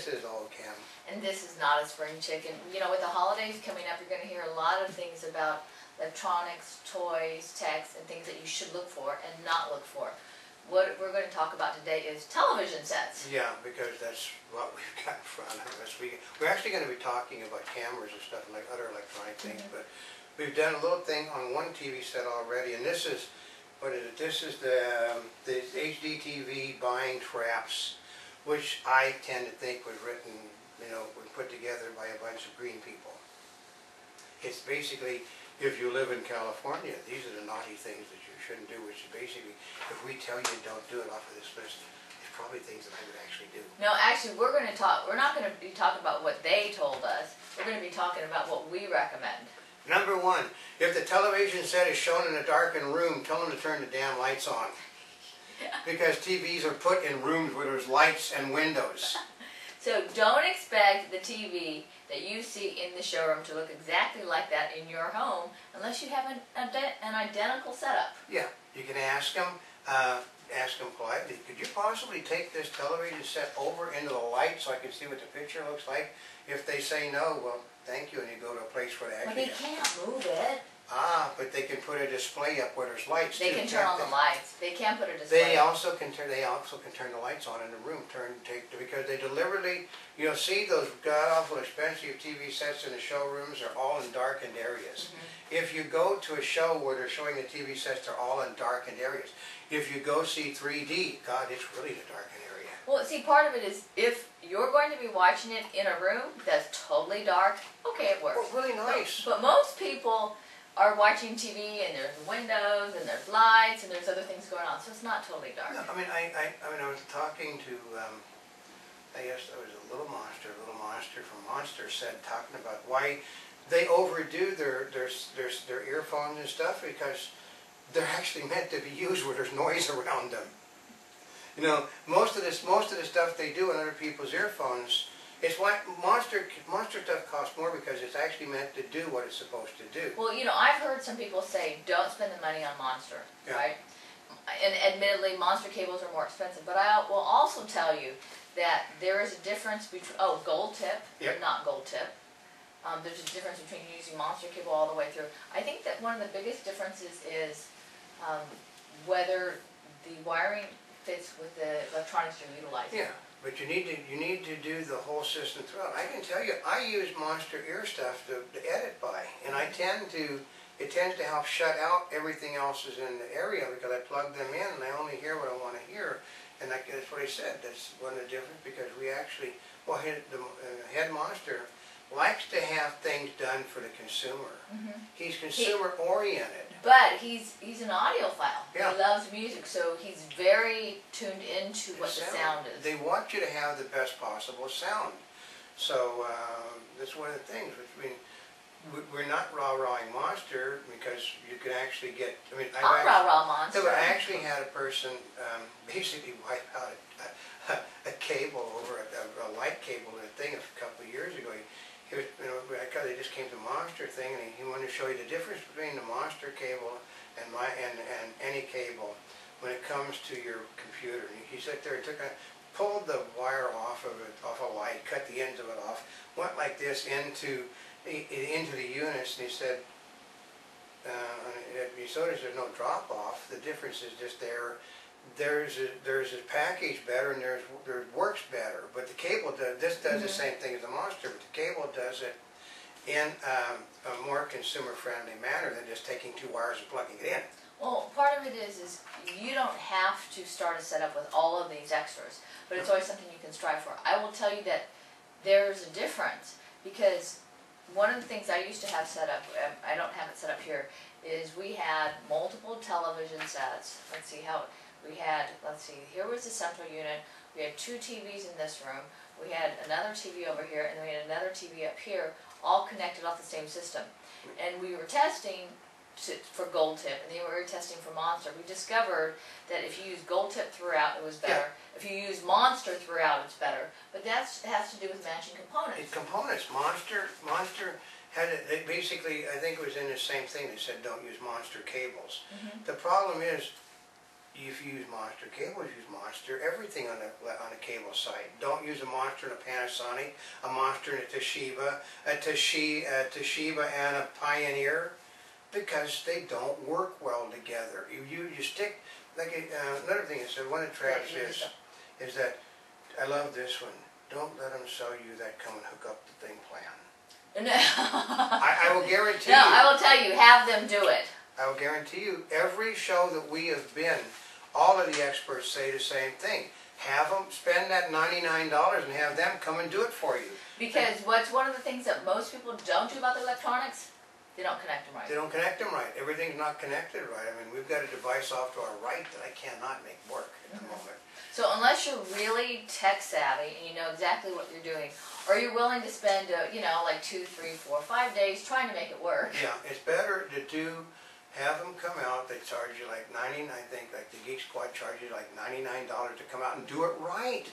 this is Old Cam. And this is not a spring chicken. You know, with the holidays coming up, you're going to hear a lot of things about electronics, toys, techs, and things that you should look for and not look for. What we're going to talk about today is television sets. Yeah, because that's what we've got in front of us. We're actually going to be talking about cameras and stuff, like other electronic things, but we've done a little thing on one TV set already, and this is, what is it? This is the HD TV buying traps, which I tend to think was written, you know, was put together by a bunch of green people. It's basically, if you live in California, these are the naughty things that you shouldn't do, which is basically, if we tell you don't do it off of this list, it's probably things that I would actually do. No, actually, we're not going to be talking about what they told us. We're going to be talking about what we recommend. Number one, if the television set is shown in a darkened room, tell them to turn the damn lights on. Because TVs are put in rooms where there's lights and windows. So don't expect the TV that you see in the showroom to look exactly like that in your home unless you have an identical setup. Yeah, you can ask them politely, could you possibly take this television set over into the light so I can see what the picture looks like? If they say no, well, thank you, and you go to a place where they actually... Well, they can't move it. Ah, but they can put a display up where there's lights. They can turn on the lights. They can put a display. They also can turn the lights on in the room. Because they deliberately, you'll see those god awful expensive TV sets in the showrooms are all in darkened areas. If you go to a show where they're showing the TV sets, they're all in darkened areas. If you go see 3D, God, it's really a darkened area. Well, see, part of it is if you're going to be watching it in a room that's totally dark, okay, it works. Well, really nice. But most people are watching TV and there's windows and there's lights and there's other things going on, so it's not totally dark. No, I mean, I was talking to, I guess it was a Little Monster from Monster said, talking about why they overdo their earphones and stuff, because they're actually meant to be used where there's noise around them. You know, most of the stuff they do in other people's earphones, it's why Monster stuff costs more, because it's actually meant to do what it's supposed to do. Well, you know, I've heard some people say, don't spend the money on Monster, right? And admittedly, Monster cables are more expensive, but I will also tell you that there is a difference between, gold tip and not gold tip. There's a difference between using Monster cable all the way through. I think that one of the biggest differences is whether the wiring fits with the electronics you're utilizing. Yeah, but you need to do the whole system throughout. I can tell you, I use Monster ear stuff to edit by, and it tends to help shut out everything else is in the area, because I plug them in and I only hear what I want to hear. And that's what I said. That's one of the difference, because we actually, well, Head Monster likes to have things done for the consumer. He's consumer oriented. But he's an audiophile. Yeah. He loves music, so he's very tuned into what the sound is. They want you to have the best possible sound. So that's one of the things. I mean, we're not rah-rahing Monster, because you can actually get. I mean, I'll rah-rah Monster. No, I actually had a person basically wipe out a cable over a light cable in a thing a couple of years ago. He was, you know, they just came to Monster thing, and he wanted to show you the difference between the Monster cable and any cable when it comes to your computer. And he sat there and pulled the wire off a light, cut the ends of it off, went like this into the units, and he said, so there's no drop off. The difference is just there's a package better, and there works better. But the cable does the same thing as the Monster, but the cable does it in a more consumer-friendly manner than just taking two wires and plugging it in. Well, part of it is you don't have to start a setup with all of these extras, but it's always something you can strive for. I will tell you that there's a difference, because one of the things I used to have set up, I don't have it set up here, is we had multiple television sets. Let's see, here was the central unit. We had 2 TVs in this room. We had another TV over here, and then we had another TV up here, all connected off the same system. And we were testing for gold tip, and then we were testing for Monster. We discovered that if you use gold tip throughout, it was better. If you use Monster throughout, it's better. But that has to do with matching components. It's components. Monster had it basically, I think it was in the same thing. They said don't use Monster cables. The problem is, if you use Monster, cables use Monster, everything on a cable site. Don't use a Monster and a Panasonic, a Monster and a Toshiba, a Toshiba and a Pioneer, because they don't work well together. You stick, like another thing is that one of the traps is that, I love this one, don't let them sell you that come and hook up the thing plan. No. I will guarantee No, you. I will tell you, have them do it. I will guarantee you, every show that we have been, all of the experts say the same thing. Have them spend that $99 and have them come and do it for you. Because what's one of the things that most people don't do about the electronics? They don't connect them right. They don't connect them right. Everything's not connected right. I mean, we've got a device off to our right that I cannot make work at the moment. So unless you're really tech savvy and you know exactly what you're doing, or you're willing to spend, you know, like 2, 3, 4, 5 days trying to make it work. Yeah, it's better to have them come out. They charge you like $99. I think like the Geek Squad charges you like $99 to come out and do it right.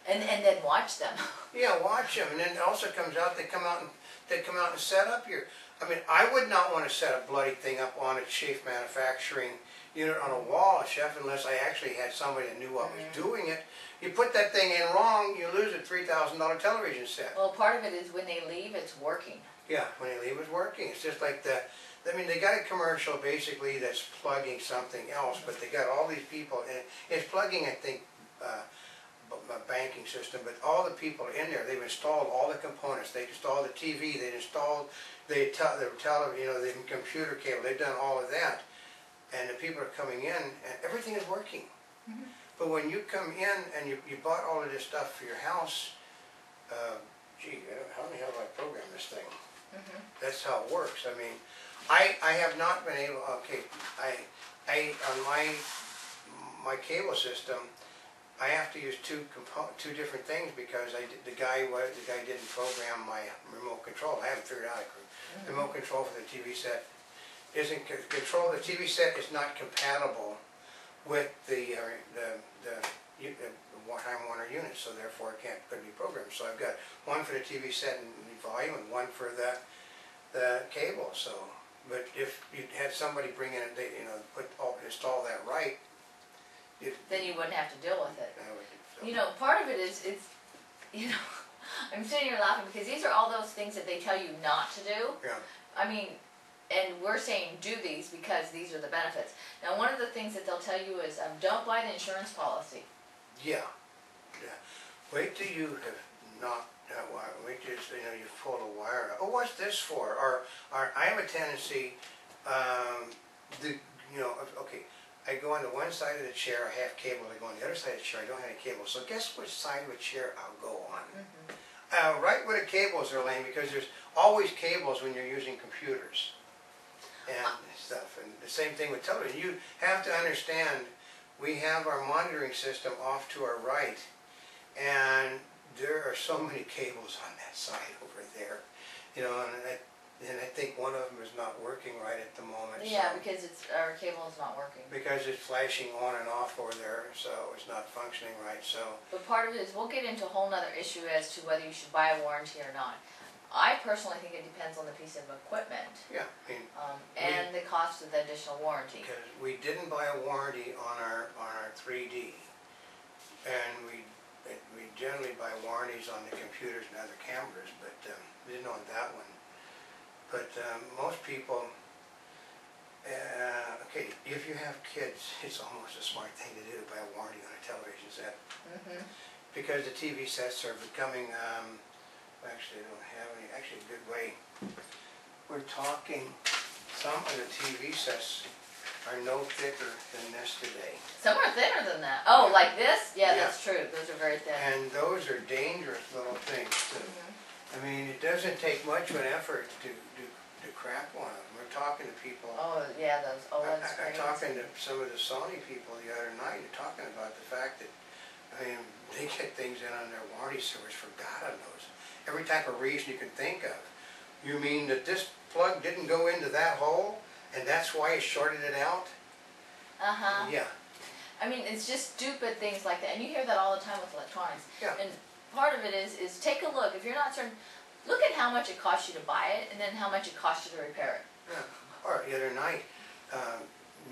And then watch them. Yeah, watch them, and then it also comes out. They come out and set up your. I mean, I would not want to set a bloody thing up on a Chief Manufacturing unit on a wall, chef, unless I actually had somebody that knew what was doing it. You put that thing in wrong, you lose a $3,000 television set. Well, part of it is when they leave, it's working. Yeah, when they leave, it's working. It's just like the. I mean, they got a commercial basically that's plugging something else, but they got all these people, and it's plugging, I think, a banking system, but all the people in there, they've installed all the components. They installed the TV, they installed the computer cable, they've done all of that. And the people are coming in, and everything is working. But when you come in and you bought all of this stuff for your house, gee, how the hell do I program this thing? That's how it works. I mean, I have not been able, okay, on my cable system, I have to use two different things because the guy didn't program my remote control. I haven't figured out the remote control for the TV set isn't control. The TV set is not compatible with the Time Warner unit, so therefore it couldn't be programmed. So I've got one for the TV set and volume and one for the cable. So, but if you had somebody bring in it, install that right. Then you wouldn't have to deal with it. So. You know, part of it is, you know, I'm sitting here laughing because these are all those things that they tell you not to do. Yeah. I mean, and we're saying do these because these are the benefits. Now, one of the things that they'll tell you is don't buy the insurance policy. Yeah. Yeah. Wait till you have not. Wait till you've pulled a wire out. Oh, what's this for? Or I have a tendency, okay. I go on the one side of the chair, I have cable. I go on the other side of the chair, I don't have any cable. So guess which side of the chair I'll go on? Right where the cables are laying, because there's always cables when you're using computers and stuff. And the same thing with television. You have to understand, we have our monitoring system off to our right, and there are so many cables on that side over there. You know, and I think one of them is not working right at the moment. Yeah, so, because our cable is not working. because it's flashing on and off over there, so it's not functioning right. So. But part of it is, we'll get into a whole nother issue as to whether you should buy a warranty or not. I personally think it depends on the piece of equipment. Yeah, I mean. And the cost of the additional warranty. Because we didn't buy a warranty on our 3D, and we generally buy warranties on the computers and other cameras, but we didn't on that one. But most people, okay, if you have kids, it's almost a smart thing to do to buy a warranty on a television set. Because the TV sets are becoming, actually I don't have any, actually a good way. We're talking, some of the TV sets are no thicker than this today. Some are thinner than that. Oh, Yeah. like this? Yeah, Yeah. that's true. Those are very thin. And those are dangerous little things too. I mean, it doesn't take much of an effort to crap one of them. We're talking to people. Oh, yeah, those OLED I'm screens. talking to some of the Sony people the other night, and talking about the fact that, I mean, they get things in on their warranty service for God knows. Every type of reason you can think of. You mean that this plug didn't go into that hole, and that's why it shorted it out? Yeah. I mean, it's just stupid things like that. And you hear that all the time with electronics. Yeah. And part of it is take a look. If you're not certain, look at how much it costs you to buy it, and then how much it costs you to repair it. Yeah. Or the other night,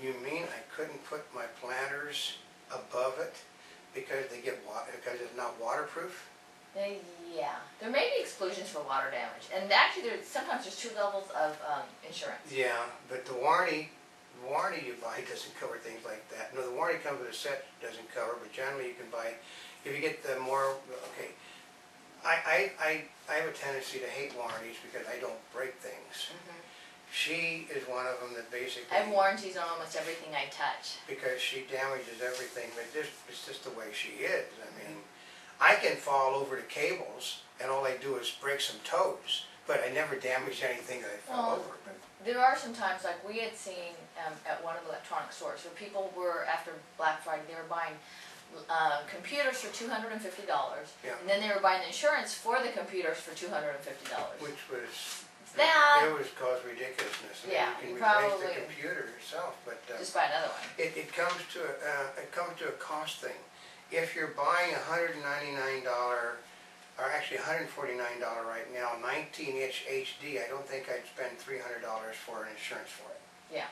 You mean I couldn't put my planters above it because they get because it's not waterproof? Yeah, there may be exclusions for water damage, and actually sometimes there's 2 levels of insurance. Yeah, but the warranty you buy doesn't cover things like that. No, the warranty comes with a set, doesn't cover, but generally you can buy, if you get the more, okay, I have a tendency to hate warranties because I don't break things. She is one of them that basically... I have warranties on almost everything I touch. Because she damages everything, but it's just the way she is. I mean, I can fall over the cables and all I do is break some toes, but I never damage anything that I fell over. There are some times, like we had seen at one of the electronic stores, where people were, after Black Friday, they were buying computers for $250, Yeah. and then they were buying insurance for the computers for $250. Which was... That, it was caused ridiculousness. I mean, yeah, you can probably replace the computer yourself, but just buy another one. it comes to a cost thing. If you're buying $199, or actually $149 right now, 19-inch HD, I don't think I'd spend $300 for an insurance for it. Yeah.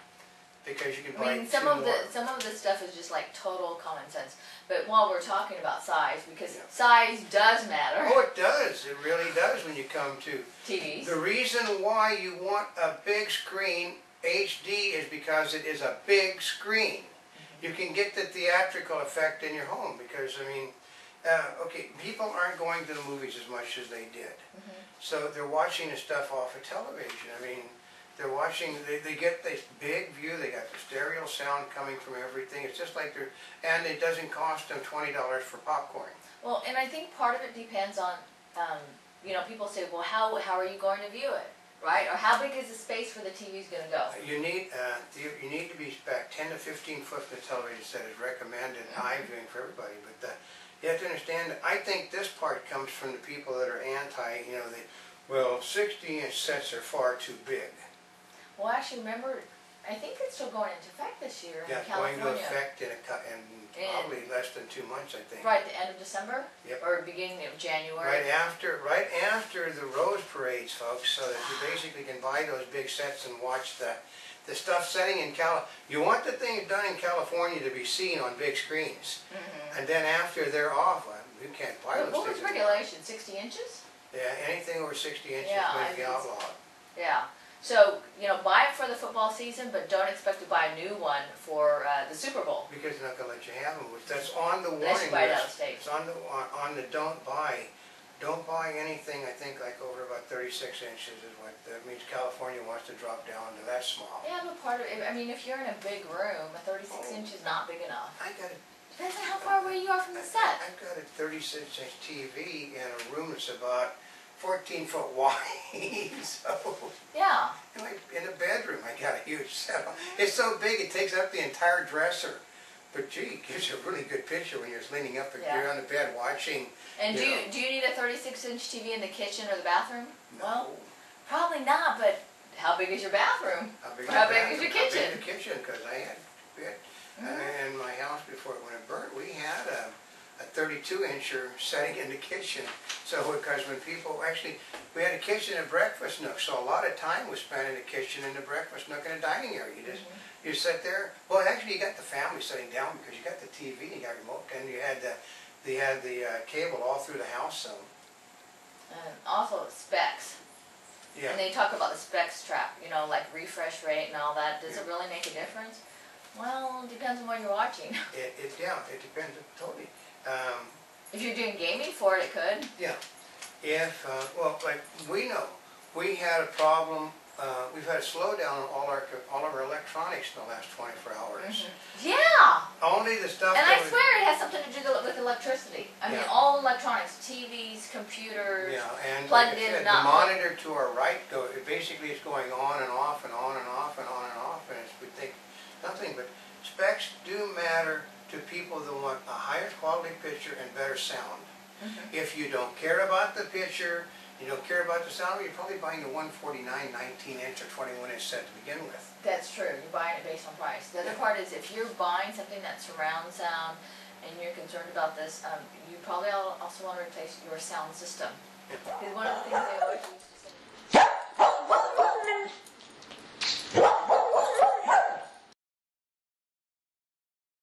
Because you can I buy mean, two more. some of the stuff is just like total common sense. But while we're talking about size, because Yeah. size does matter. Oh, it does. It really does when you come to TVs. the reason why you want a big screen HD is because it is a big screen. You can get the theatrical effect in your home because, I mean, okay, people aren't going to the movies as much as they did. So they're watching the stuff off of television. I mean, they're watching, they get this big view, they got the stereo sound coming from everything. It's just like and it doesn't cost them $20 for popcorn. Well, and I think part of it depends on, you know, people say, well, how are you going to view it, right? Or how big is the space where the TV's going to go? You need to be back 10 to 15 foot from the television set is recommended eye viewing for everybody. But you have to understand that I think this part comes from the people that are anti, you know, well, 60-inch sets are far too big. Well, actually, remember, I think it's still going into effect this year in Yeah, California. going to effect in probably less than 2 months, I think. Right, the end of December? Yep. Or beginning of January? Right after the Rose Parades, folks, so that you basically can buy those big sets and watch the stuff setting in You want the thing done in California to be seen on big screens. And then after they're off, you can't buy those What things. was regulation, 60 inches? Yeah, anything over 60 inches Yeah, might be outlawed. Yeah. So, you know, buy it for the football season, but don't expect to buy a new one for the Super Bowl. Because they're not going to let you have them. That's on the Unless you warning buy it out of list. state. It's on the don't buy. Don't buy anything, I think, like over about 36 inches is what that means. California wants to drop down to that small. Yeah, but part of it, I mean, if you're in a big room, a 36 inch is not big enough. I got it. Depends on how far away you are from the set. I've got a 36-inch TV in a room that's about 14 foot wide, so Yeah. in the bedroom I got a huge setup. It's so big it takes up the entire dresser. But gee, it gives you a really good picture when you're leaning up and you're on the bed watching. And do you need a 36-inch TV in the kitchen or the bathroom? No. Well, probably not, but how big is your bathroom? How big is your kitchen? How big is the kitchen? Because I had in my house before when it burnt, we had a 32-incher setting in the kitchen. So because when people we had a kitchen and breakfast nook, so a lot of time was spent in the kitchen and the breakfast nook and the dining area. You sit there. Well, actually, you got the family sitting down because you got the TV, and you got remote, and you had the cable all through the house. So. And also specs. Yeah. And they talk about the specs trap, you know, like refresh rate and all that. Does it really make a difference? Well, it depends on what you're watching. It depends totally. If you're doing gaming for it, it could. Yeah. Well, like we know, we had a problem. We've had a slowdown on all of our electronics in the last 24 hours. Yeah. Only the stuff. And I swear it has something to do with electricity. I mean, all electronics, TVs, computers. Yeah, and plugged like I in, said, not the monitor to our right, basically it's going on and off and on and off and on and off, and we think nothing. But specs do matter to people that want a higher quality picture and better sound. If you don't care about the picture, you don't care about the sound, you're probably buying the 149 19-inch or 21-inch set to begin with. That's true. You're buying it based on price. The other part is if you're buying something that's surround sound and you're concerned about this, you probably also want to replace your sound system. Because one of the things they always